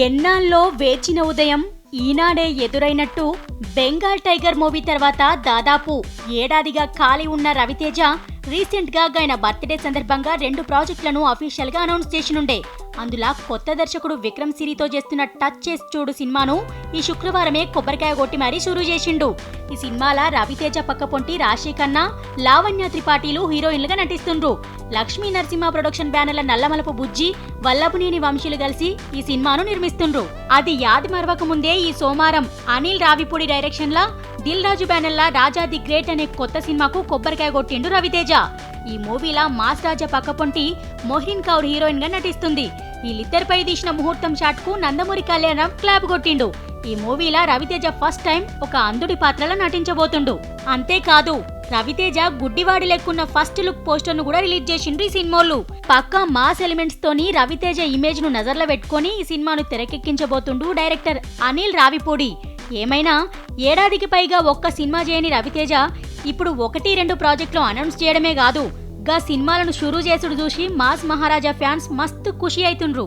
ఎన్నాళ్ళో వేచిన ఉదయం ఈనాడే ఎదురైనట్టు Bengal tiger movie తర్వాత దాదాపు ఏడాదిగా ఖాళీ ఉన్న రవితేజ రీసెంట్ గా ఆయన బర్త్డే సందర్భంగా 2 ప్రాజెక్టులను అఫీషియల్ గా అనౌన్స్ చేసినుండే. అందులో కొత్త దర్శకుడు విక్రమ్ సిరితో చేస్తున్న టచ్ చేసి చూడు సినిమాను ఈ శుక్రవారమే కొబ్బరికాయ కొట్టి మరీ షురూ చేసిండు. ఈ సినిమాల రవితేజ పక్కపొంటి రాశి ఖన్నా, లావణ్య త్రిపాఠిలు హీరోయిన్లుగా నటిస్తుండ్రు. లక్ష్మీ నరసింహ ప్రొడక్షన్ బ్యానర్ల నల్లమలపు బుజ్జి, వల్లభనేని వంశీలు కలిసి ఈ సినిమాను నిర్మిస్తుండ్రు. అది యాది మరవక ముందే ఈ సోమవారం అనిల్ రావిపూడి డైరెక్షన్ లా దిల్ రాజు బ్యానర్ల రాజా ది గ్రేట్ అనే కొత్త సినిమాకు కొబ్బరికాయ కొట్టిండు రవితేజ. ఈ మూవీలా మాస్ రాజా పక్కపొంటి మొహ్రిన్ కౌర్ హీరోయిన్ గా నటిస్తుంది. వీళ్ళిద్దరిపై తీసిన ముహూర్తం షాట్ కు నందమూరి కళ్యాణం క్లాప్ కొట్టిండు. ఈ మూవీలా రవితేజ ఫస్ట్ టైం ఒక అంధుడి పాత్రలో నటించబోతుండు. అంతేకాదు రవితేజ గుడ్డివాడి లెక్కున్న ఫస్ట్ లుక్ పోస్టర్ ను కూడా రిలీజ్ చేసిండ్రు ఈ సినిమాలు. పక్కా మాస్ ఎలిమెంట్స్ తోని రవితేజ ఇమేజ్ ను నజర్లో పెట్టుకుని ఈ సినిమాను తెరకెక్కించబోతుండు డైరెక్టర్ అనిల్ రావిపూడి. ఏమైనా ఏడాదికి పైగా ఒక్క సినిమా చేయని రవితేజ ఇప్పుడు 1-2 ప్రాజెక్టులు అనౌన్స్ చేయడమే కాదు, గా సినిమాలను షురూ చేసుడు చూసి మాస్ మహారాజా ఫ్యాన్స్ మస్తు ఖుషి అవుతుండ్రు.